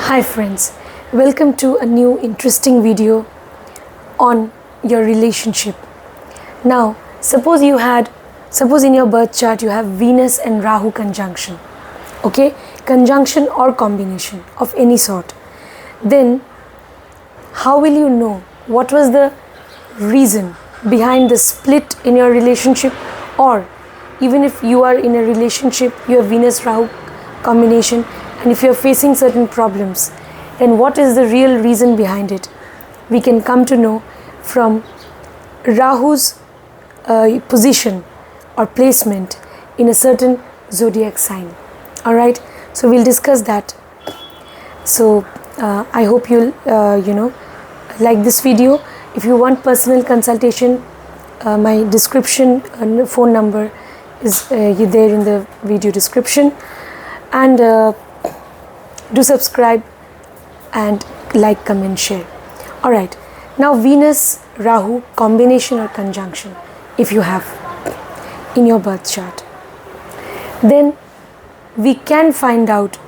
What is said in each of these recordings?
Hi friends, welcome to a new interesting video on your relationship. Now, suppose in your birth chart you have Venus and Rahu conjunction, okay, conjunction or combination of any sort. Then how will you know what was the reason behind the split in your relationship? Or even if you are in a relationship, you have Venus Rahu combination, and if you are facing certain problems, then what is the real reason behind it? We can come to know from Rahu's position or placement in a certain zodiac sign. Alright, so we'll discuss that. So I hope you'll like this video. If you want personal consultation, my description phone number is there in the video description, and do subscribe and like, comment, share. Alright, now Venus Rahu combination or conjunction, if you have in your birth chart, then we can find out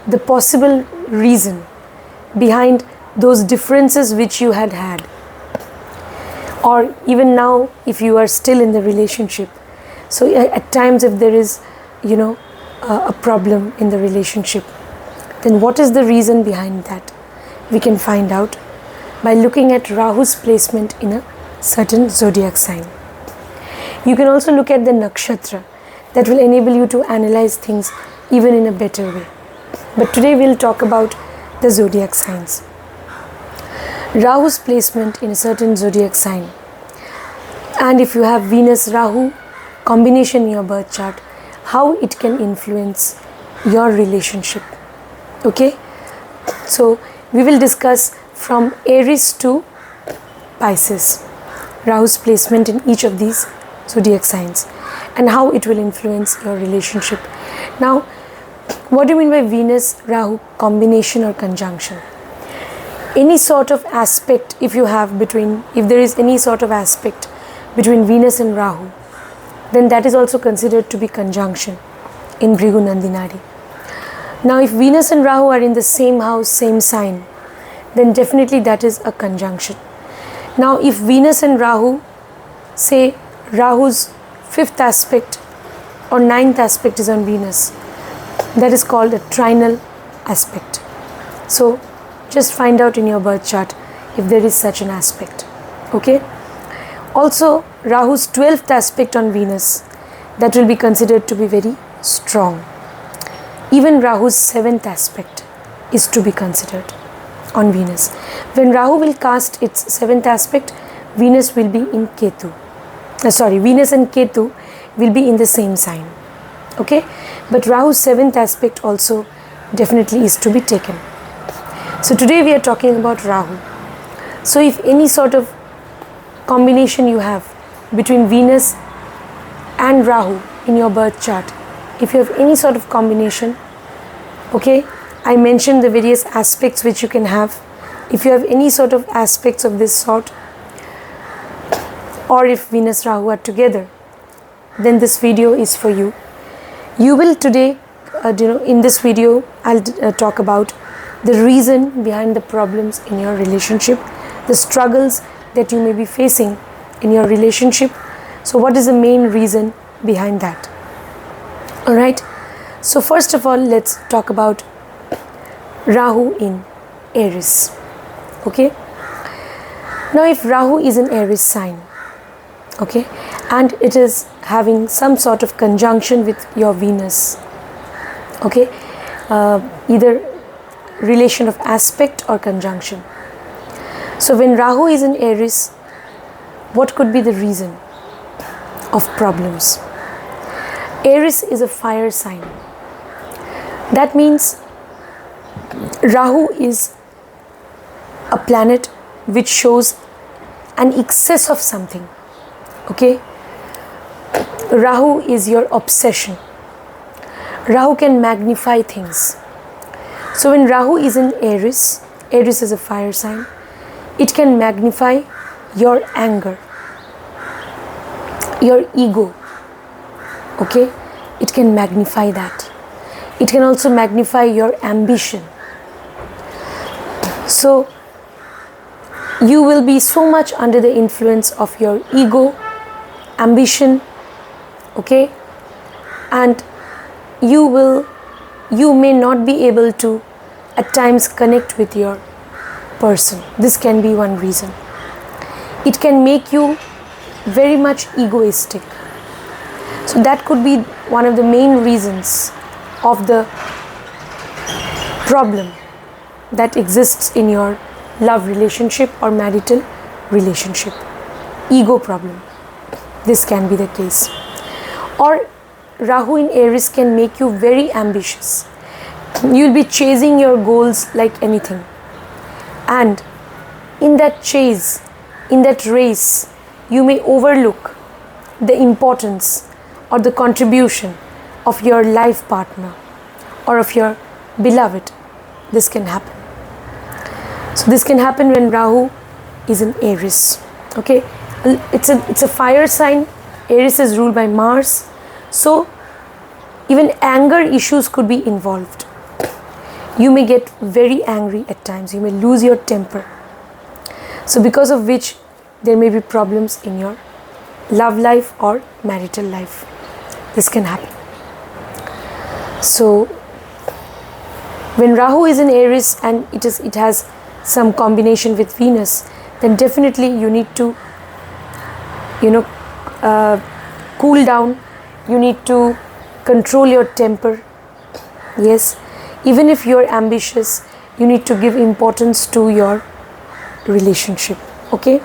the possible reason behind those differences which you had, or even now if you are still in the relationship. So at times if there is a problem in the relationship, then what is the reason behind that? We can find out by looking at Rahu's placement in a certain zodiac sign. You can also look at the nakshatra. That will enable you to analyze things even in a better way. But today we'll talk about the zodiac signs. Rahu's placement in a certain zodiac sign, and if you have Venus Rahu combination in your birth chart, how it can influence your relationship. Okay, so we will discuss from Aries to Pisces, Rahu's placement in each of these zodiac signs and how it will influence your relationship. Now, what do you mean by Venus Rahu combination or conjunction? Any sort of aspect, if there is any sort of aspect between Venus and Rahu, then that is also considered to be conjunction in Bhrigu Nandinadi. Now, if Venus and Rahu are in the same house, same sign, then definitely that is a conjunction. Now, if Venus and Rahu, say Rahu's 5th aspect or 9th aspect is on Venus, that is called a trinal aspect. So, just find out in your birth chart if there is such an aspect. Okay. Also, Rahu's 12th aspect on Venus, that will be considered to be very strong. Even Rahu's 7th aspect is to be considered on Venus. When Rahu will cast its 7th aspect, Venus will be in Ketu. Venus and Ketu will be in the same sign. Okay, but Rahu's 7th aspect also definitely is to be taken. So today we are talking about Rahu. So if any sort of combination you have between Venus and Rahu in your birth chart, if you have any sort of combination, okay, I mentioned the various aspects which you can have. If you have any sort of aspects of this sort, or if Venus Rahu are together, then this video is for you. You will today, in this video, I'll talk about the reason behind the problems in your relationship, the struggles that you may be facing in your relationship. So what is the main reason behind that? Alright, so first of all, let's talk about Rahu in Aries. Okay, now if Rahu is an Aries sign, okay, and it is having some sort of conjunction with your Venus, okay, either relation of aspect or conjunction. So when Rahu is in Aries, what could be the reason of problems? Aries is a fire sign. That means Rahu is a planet which shows an excess of something. Okay, Rahu is your obsession. Rahu can magnify things. So when Rahu is in Aries, Aries is a fire sign, it can magnify your anger, your ego. Okay, it can magnify that. It can also magnify your ambition. So you will be so much under the influence of your ego, ambition, okay, and you may not be able to at times connect with your person. This can be one reason. It can make you very much egoistic. So that could be one of the main reasons of the problem that exists in your love relationship or marital relationship. Ego problem. This can be the case. Or Rahu in Aries can make you very ambitious. You'll be chasing your goals like anything. And in that chase, in that race, you may overlook the importance or the contribution of your life partner or of your beloved. This can happen. So this can happen when Rahu is in Aries. Okay, it's a fire sign. Aries is ruled by Mars. So even anger issues could be involved. You may get very angry at times. You may lose your temper. So because of which there may be problems in your love life or marital life. This can happen. So when Rahu is in Aries and it has some combination with Venus, then definitely you need to cool down. You need to control your temper. Yes, even if you're ambitious, you need to give importance to your relationship. Okay,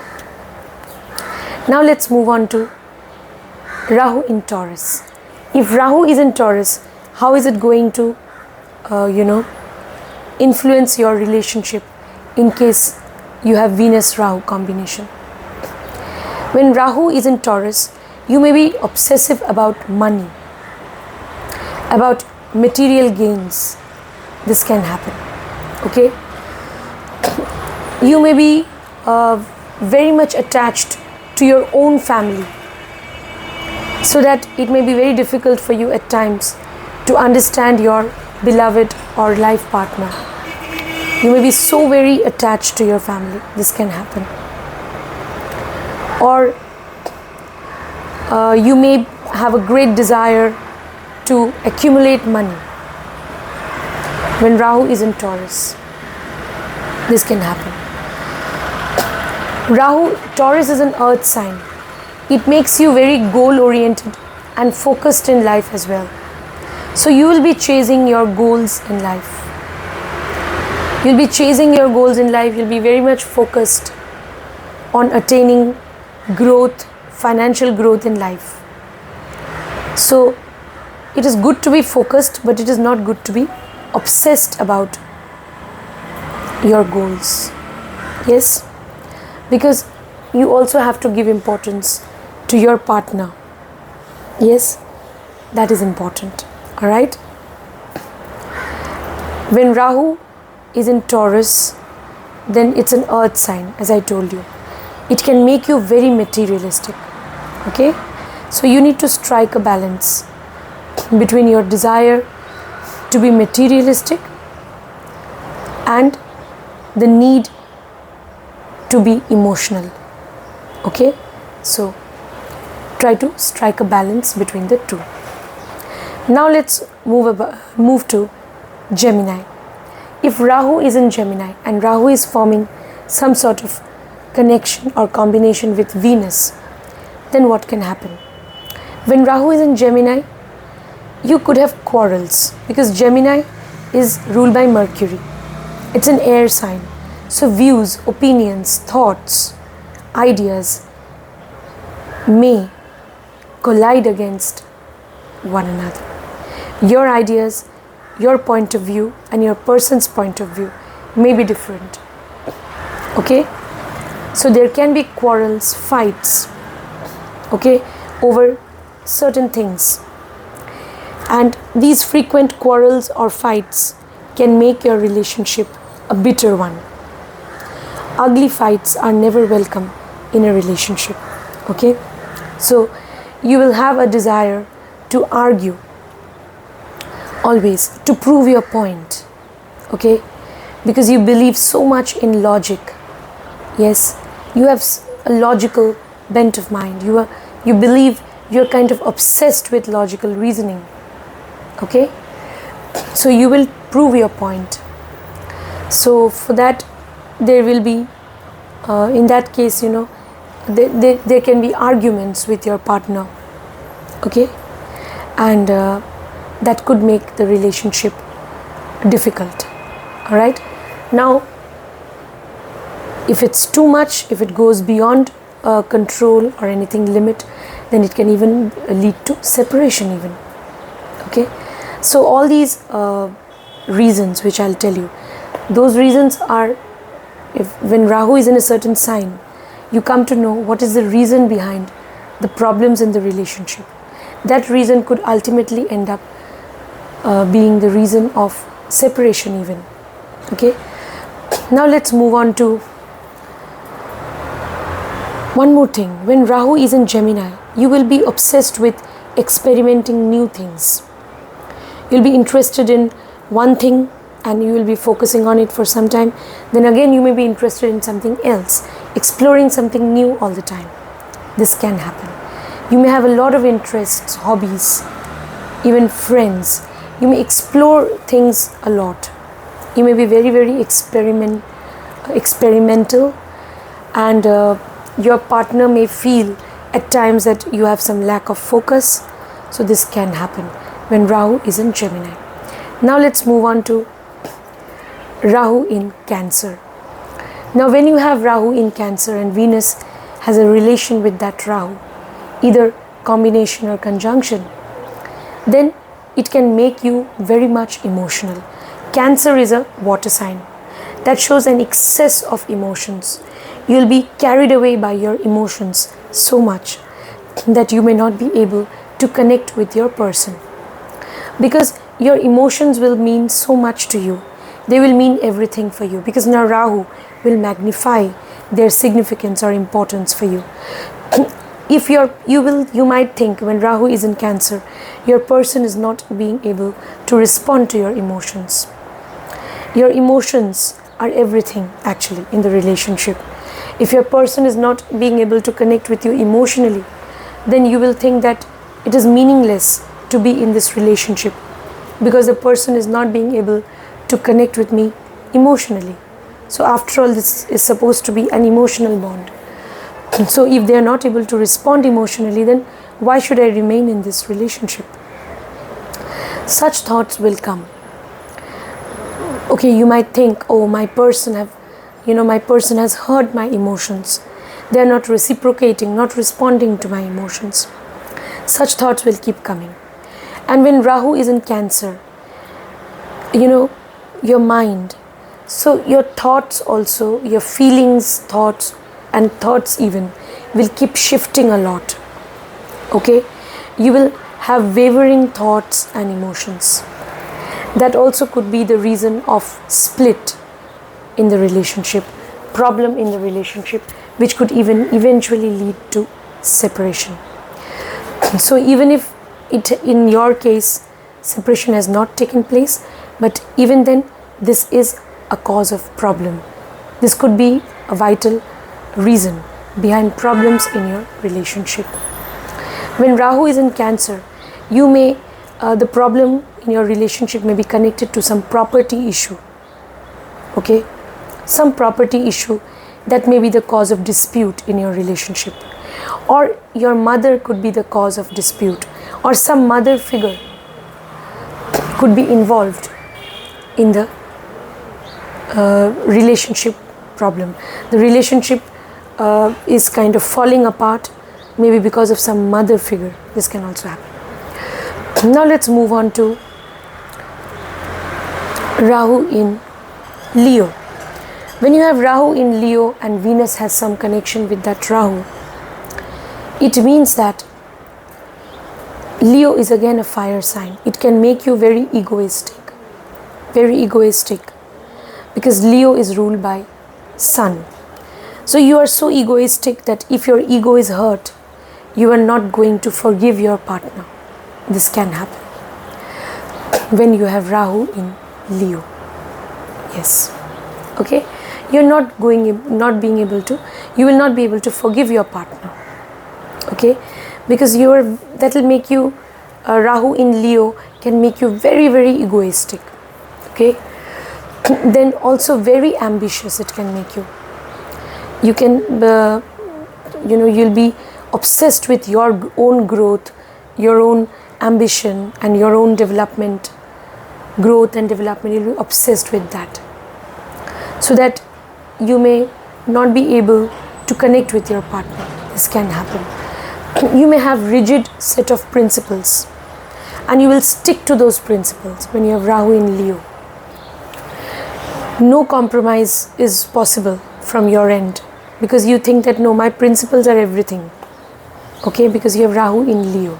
now let's move on to Rahu in Taurus. If Rahu is in Taurus, how is it going to influence your relationship in case you have Venus-Rahu combination? When Rahu is in Taurus, you may be obsessive about money, about material gains. This can happen. Okay, you may be very much attached to your own family, so that it may be very difficult for you at times to understand your beloved or life partner. You may be so very attached to your family. This can happen. Or you may have a great desire to accumulate money when Rahu is in Taurus. This can happen. Taurus is an earth sign. It makes you very goal oriented and focused in life as well. So you will be chasing your goals in life. You'll be chasing your goals in life. You'll be very much focused on attaining growth, financial growth in life. So it is good to be focused, but it is not good to be obsessed about your goals. Yes, because you also have to give importance to your partner. Yes, that is important. All right. When Rahu is in Taurus, then it's an earth sign, as I told you. It can make you very materialistic. Okay, so you need to strike a balance between your desire to be materialistic and the need to be emotional. Okay, so try to strike a balance between the two. Now let's move to Gemini. If Rahu is in Gemini and Rahu is forming some sort of connection or combination with Venus, then what can happen? When Rahu is in Gemini, you could have quarrels, because Gemini is ruled by Mercury. It's an air sign. So views, opinions, thoughts, ideas may collide against one another. Your ideas, your point of view and your person's point of view may be different. Okay, so there can be quarrels, fights, okay, over certain things, and these frequent quarrels or fights can make your relationship a bitter one. Ugly fights are never welcome in a relationship. Okay, so you will have a desire to argue always, to prove your point. Okay, because you believe so much in logic. Yes, you have a logical bent of mind. You believe, you're kind of obsessed with logical reasoning. Okay, so you will prove your point. So for that, there will be in that case, there can be arguments with your partner. Okay, and that could make the relationship difficult. All right, now if it's too much, if it goes beyond control or anything limit, then it can even lead to separation even. Okay, so all these reasons which I'll tell you, those reasons are, when Rahu is in a certain sign, you come to know what is the reason behind the problems in the relationship. That reason could ultimately end up being the reason of separation even. Okay, now let's move on to one more thing. When Rahu is in Gemini, you will be obsessed with experimenting new things. You'll be interested in one thing and you will be focusing on it for some time. Then again you may be interested in something else, exploring something new all the time. This can happen. You may have a lot of interests, hobbies, even friends. You may explore things a lot. You may be very, very experimental, and your partner may feel at times that you have some lack of focus. So this can happen when Rahu is in Gemini. Now let's move on to Rahu in Cancer. Now when you have Rahu in Cancer and Venus has a relation with that Rahu, either combination or conjunction, then it can make you very much emotional. Cancer is a water sign that shows an excess of emotions. You will be carried away by your emotions so much that you may not be able to connect with your person, because your emotions will mean so much to you. They will mean everything for you, because now Rahu will magnify their significance or importance for you. If you might think when Rahu is in Cancer, your person is not being able to respond to your emotions. Your emotions are everything actually in the relationship. If your person is not being able to connect with you emotionally, then you will think that it is meaningless to be in this relationship, because the person is not being able to connect with me emotionally. So after all, this is supposed to be an emotional bond. So if they are not able to respond emotionally, then why should I remain in this relationship? Such thoughts will come. Okay, you might think, oh, my person has hurt my emotions. They are not reciprocating, not responding to my emotions. Such thoughts will keep coming. And when Rahu is in Cancer, your mind, so your thoughts also, your feelings, thoughts even will keep shifting a lot. Okay, you will have wavering thoughts and emotions. That also could be the reason of split in the relationship, problem in the relationship, which could even eventually lead to separation. So even if in your case separation has not taken place, but even then this is a cause of problem. This could be a vital reason behind problems in your relationship. When Rahu is in Cancer, you may the problem in your relationship may be connected to some property issue. Okay, some property issue that may be the cause of dispute in your relationship, or your mother could be the cause of dispute, or some mother figure could be involved in the relationship problem. The relationship is kind of falling apart, maybe because of some mother figure. This can also happen. Now let's move on to Rahu in Leo. When you have Rahu in Leo and Venus has some connection with that Rahu, it means that Leo is again a fire sign. It can make you very egoistic, because Leo is ruled by Sun. So you are so egoistic that if your ego is hurt, you are not going to forgive your partner. This can happen when you have Rahu in Leo. Yes. Okay, you're not being able to, you will not be able to forgive your partner. Okay, because that will make you, Rahu in Leo can make you very, very egoistic. Okay, then also very ambitious it can make you. You can, you'll be obsessed with your own growth, your own ambition and your own development, growth and development. You'll be obsessed with that, so that you may not be able to connect with your partner. This can happen. You may have rigid set of principles and you will stick to those principles when you have Rahu in Leo. No compromise is possible from your end, because you think that no, my principles are everything. Okay, because you have Rahu in Leo.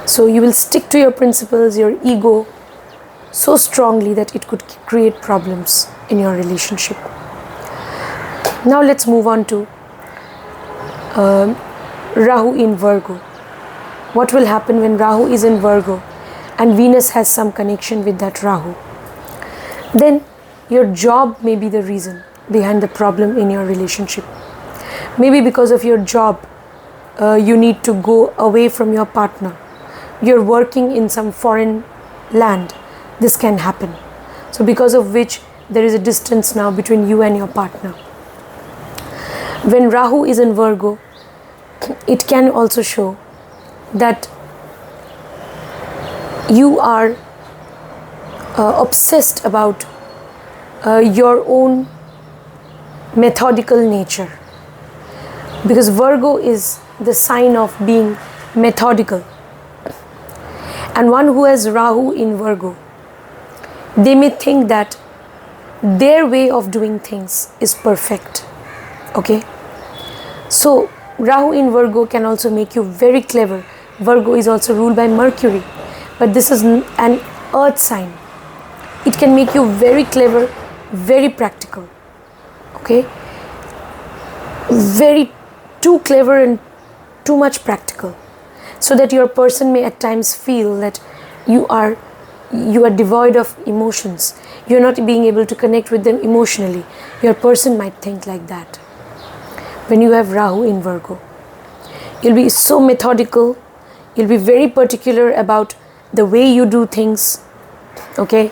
So you will stick to your principles, your ego, so strongly that it could create problems in your relationship. Now let's move on to Rahu in Virgo. What will happen when Rahu is in Virgo and Venus has some connection with that Rahu? Then your job may be the reason behind the problem in your relationship. Maybe because of your job, you need to go away from your partner. You're working in some foreign land. This can happen. So because of which there is a distance now between you and your partner. When Rahu is in Virgo, it can also show that you are obsessed about your own methodical nature, because Virgo is the sign of being methodical, and one who has Rahu in Virgo, they may think that their way of doing things is perfect. Okay, so Rahu in Virgo can also make you very clever. Virgo is also ruled by Mercury, but this is an earth sign. It can make you very clever, very practical. Okay, very too clever and too much practical, so that your person may at times feel that you are devoid of emotions. You're not being able to connect with them emotionally. Your person might think like that. When you have Rahu in Virgo, you'll be so methodical, you'll be very particular about the way you do things. Okay,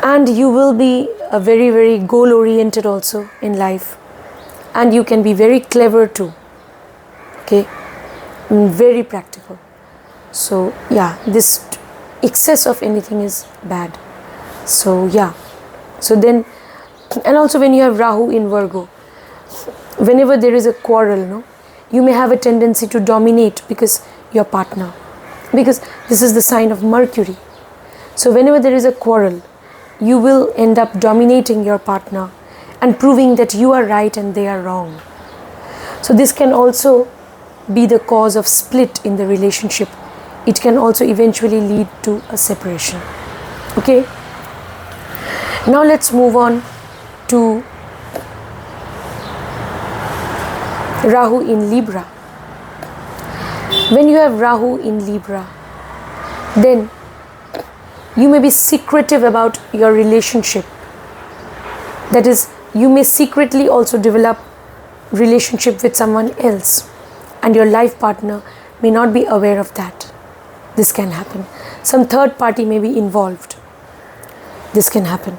and you will be a very, very goal oriented also in life, and you can be very clever too. Okay, very practical. So yeah, this excess of anything is bad. So yeah, so then, and also when you have Rahu in Virgo, whenever there is a quarrel, no, you may have a tendency to dominate because your partner, because this is the sign of Mercury. So whenever there is a quarrel, you will end up dominating your partner and proving that you are right and they are wrong. So this can also be the cause of split in the relationship. It can also eventually lead to a separation. Okay, now let's move on to Rahu in Libra. When you have Rahu in Libra, then you may be secretive about your relationship. That is, you may secretly also develop relationship with someone else, and your life partner may not be aware of that. This can happen. Some third party may be involved. This can happen.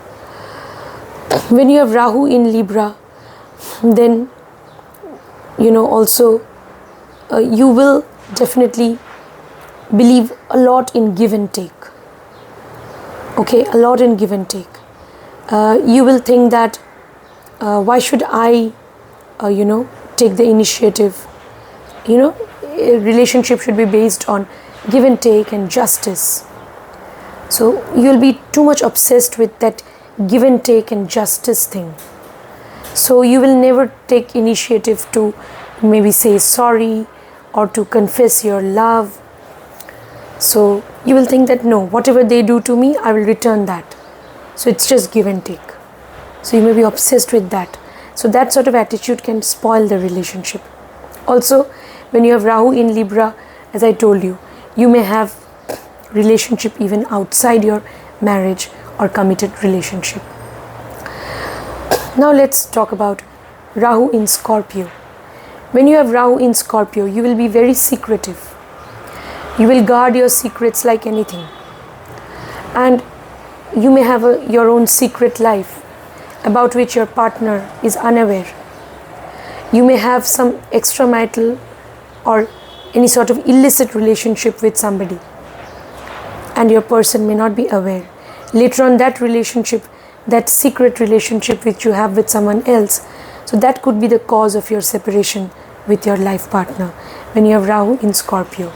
When you have Rahu in Libra, then also you will definitely believe a lot in give and take. Okay, a lot in give and take. You will think that why should I take the initiative. A relationship should be based on give and take and justice. So you'll be too much obsessed with that give and take and justice thing. So you will never take initiative to maybe say sorry or to confess your love. So you will think that no, whatever they do to me, I will return that. So it's just give and take. So you may be obsessed with that. So that sort of attitude can spoil the relationship. Also, when you have Rahu in Libra, as I told you, you may have relationship even outside your marriage or committed relationship. Now let's talk about Rahu in Scorpio. When you have Rahu in Scorpio, you will be very secretive. You will guard your secrets like anything. And you may have your own secret life about which your partner is unaware. You may have some extramarital or any sort of illicit relationship with somebody, and your person may not be aware. Later on, that relationship, that secret relationship which you have with someone else, so that could be the cause of your separation with your life partner when you have Rahu in Scorpio.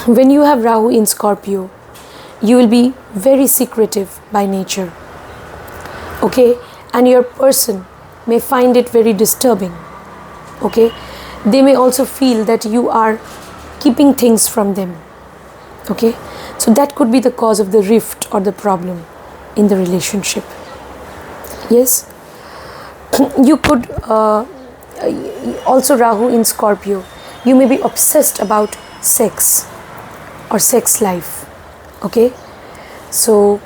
When you have Rahu in Scorpio, you will be very secretive by nature. Okay? And your person may find it very disturbing. Okay? They may also feel that you are keeping things from them. Okay? So that could be the cause of the rift or the problem in the relationship. Yes? You could also Rahu in Scorpio, you may be obsessed about sex or sex life. Okay? So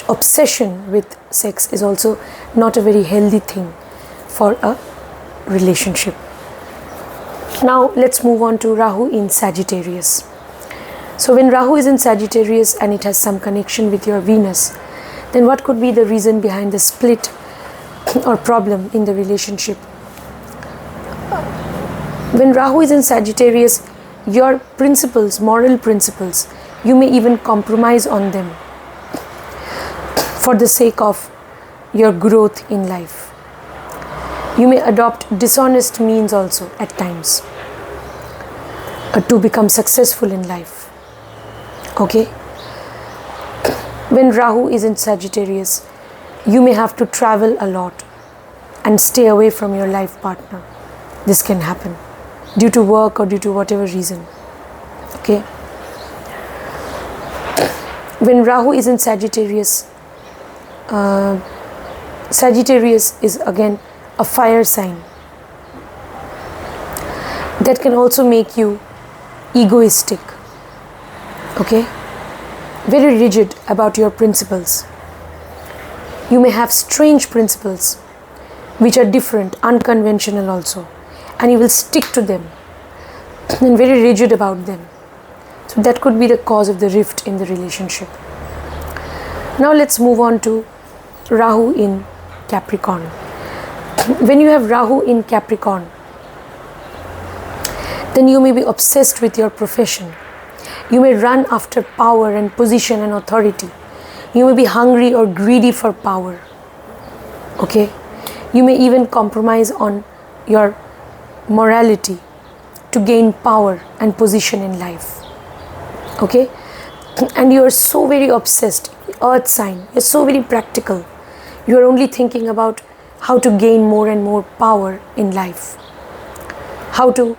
obsession with sex is also not a very healthy thing for a relationship. Now let's move on to Rahu in Sagittarius. So when Rahu is in Sagittarius and it has some connection with your Venus, then what could be the reason behind the split or problem in the relationship? When Rahu is in Sagittarius, your principles, moral principles, you may even compromise on them for the sake of your growth in life. You may adopt dishonest means also at times to become successful in life. Okay? When Rahu is in Sagittarius, you may have to travel a lot and stay away from your life partner. This can happen due to work or due to whatever reason. Okay? When Rahu is in Sagittarius, Sagittarius is again a fire sign. That can also make you egoistic. Okay? Very rigid about your principles. You may have strange principles which are different, unconventional also, and you will stick to them and very rigid about them. So that could be the cause of the rift in the relationship. Now let's move on to Rahu in Capricorn. When you have Rahu in Capricorn, then you may be obsessed with your profession. You may run after power and position and authority. You may be hungry or greedy for power. Okay? You may even compromise on your morality to gain power and position in life. Okay? And you are so very obsessed, earth sign, you're so very practical. You are only thinking about how to gain more and more power in life. How to,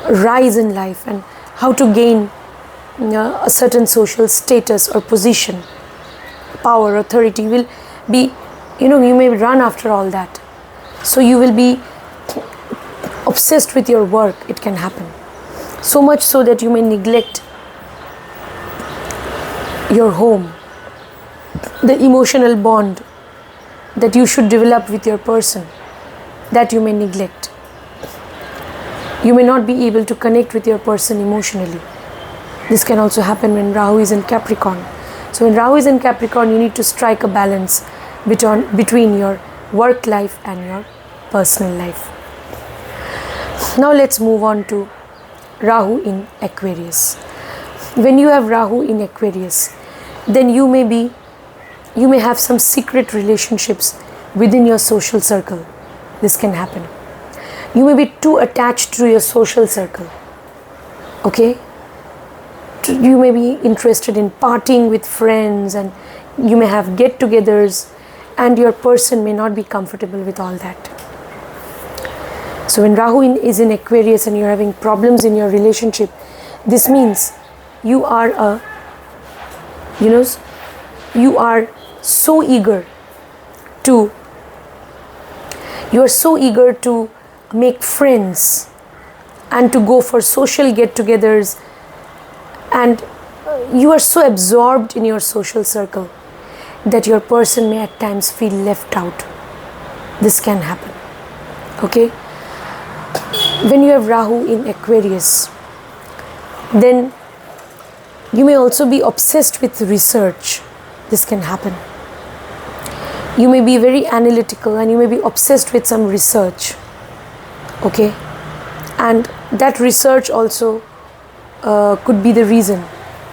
rise in life, and how to gain a certain social status or position, power, authority will be, you may run after all that. So you will be obsessed with your work, it can happen. So much so that you may neglect your home, the emotional bond that you should develop with your person, that you may neglect. You may not be able to connect with your person emotionally. This can also happen when Rahu is in Capricorn. So when Rahu is in Capricorn, you need to strike a balance between your work life and your personal life. Now let's move on to Rahu in Aquarius. When you have Rahu in Aquarius, then you may have some secret relationships within your social circle. This can happen. You may be too attached to your social circle. Okay? You may be interested in partying with friends, and you may have get-togethers, and your person may not be comfortable with all that. So when Rahu is in Aquarius and you're having problems in your relationship, this means you are so eager to make friends and to go for social get-togethers and you are so absorbed in your social circle that your person may at times feel left out. This can happen. Okay? When you have Rahu in Aquarius, then you may also be obsessed with research. This can happen. You may be very analytical and you may be obsessed with some research. Okay? And that research also could be the reason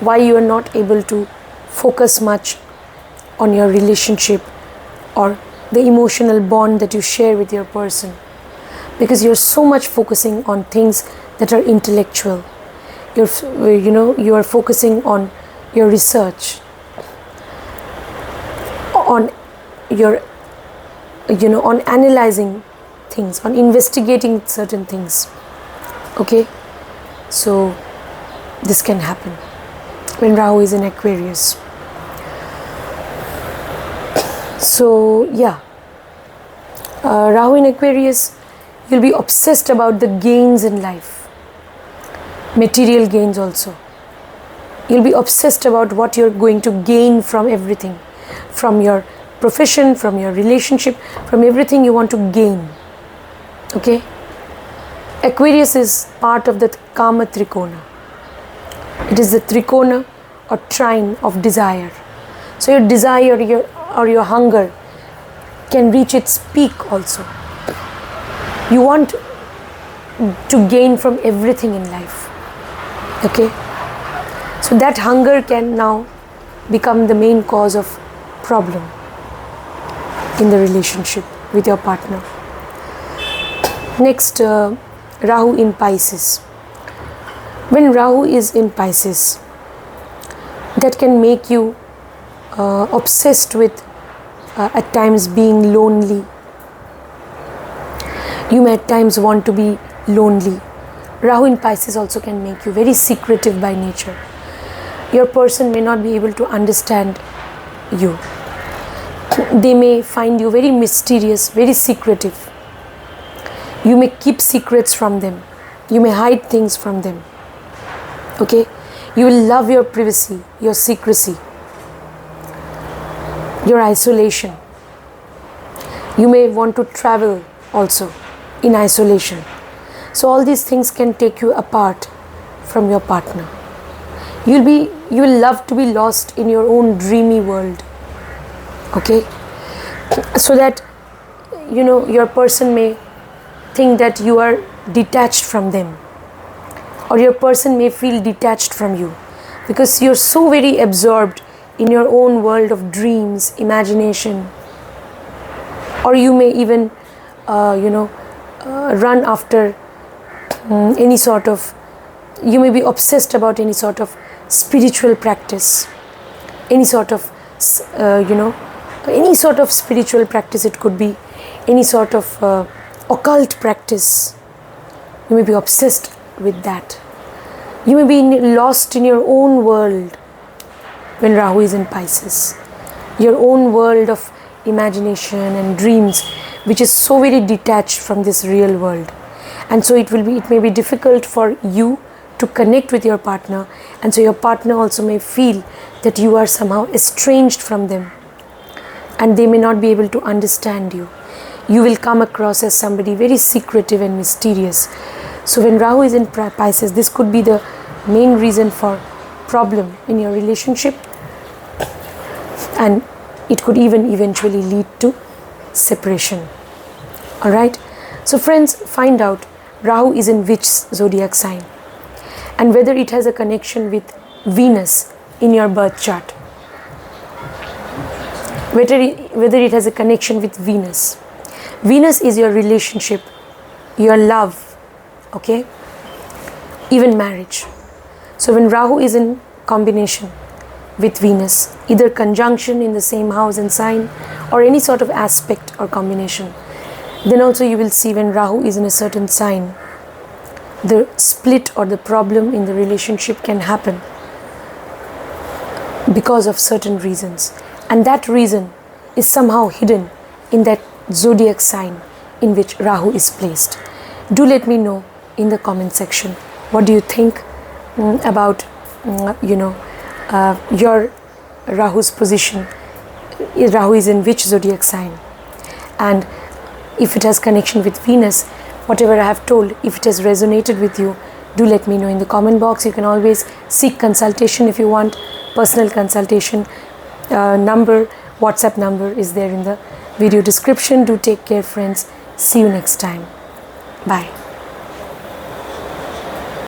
why you are not able to focus much on your relationship or the emotional bond that you share with your person, because you're so much focusing on things that are intellectual. You are focusing on your research, on your on analyzing things, on investigating certain things. Okay, so this can happen when Rahu is in Aquarius. So yeah, Rahu in Aquarius, you'll be obsessed about the gains in life, material gains also. You'll be obsessed about what you're going to gain from everything, from your profession, from your relationship, from everything you want to gain. Okay? Aquarius is part of the Kama Trikona. It is the Trikona or trine of desire. So your desire, your hunger can reach its peak also. You want to gain from everything in life. Okay? So that hunger can now become the main cause of problem in the relationship with your partner. Next, Rahu in Pisces. When Rahu is in Pisces, that can make you obsessed with at times being lonely. You may at times want to be lonely. Rahu in Pisces also can make you very secretive by nature. Your person may not be able to understand you. They may find you very mysterious, very secretive. You may keep secrets from them. You may hide things from them. Okay? You will love your privacy, your secrecy, your isolation. You may want to travel also in isolation. So all these things can take you apart from your partner. You will love to be lost in your own dreamy world. Okay? So that your person may think that you are detached from them, or your person may feel detached from you because you're so very absorbed in your own world of dreams, imagination, or you may even run after any sort of, you may be obsessed about any sort of spiritual practice, any sort of any sort of spiritual practice. It could be any sort of occult practice. You may be obsessed with that. You may be lost in your own world when Rahu is in Pisces. Your own world of imagination and dreams, which is so very detached from this real world. And so it may be difficult for you to connect with your partner, and so your partner also may feel that you are somehow estranged from them, and they may not be able to understand you. You will come across as somebody very secretive and mysterious. So when Rahu is in Pisces, this could be the main reason for problem in your relationship, and it could even eventually lead to separation. Alright? So friends, find out Rahu is in which zodiac sign and whether it has a connection with Venus in your birth chart. Whether it has a connection with Venus. Venus is your relationship, your love, okay? Even marriage. So when Rahu is in combination with Venus, either conjunction in the same house and sign or any sort of aspect or combination, then also you will see when Rahu is in a certain sign, the split or the problem in the relationship can happen because of certain reasons. And that reason is somehow hidden in that zodiac sign in which Rahu is placed. Do let me know in the comment section. What do you think about, your Rahu's position. Rahu is in which zodiac sign, and if it has connection with Venus, whatever I have told, if it has resonated with you, do let me know in the comment box. You can always seek consultation if you want. Personal consultation WhatsApp number is there in the video description. Do take care, friends. See you next time. Bye.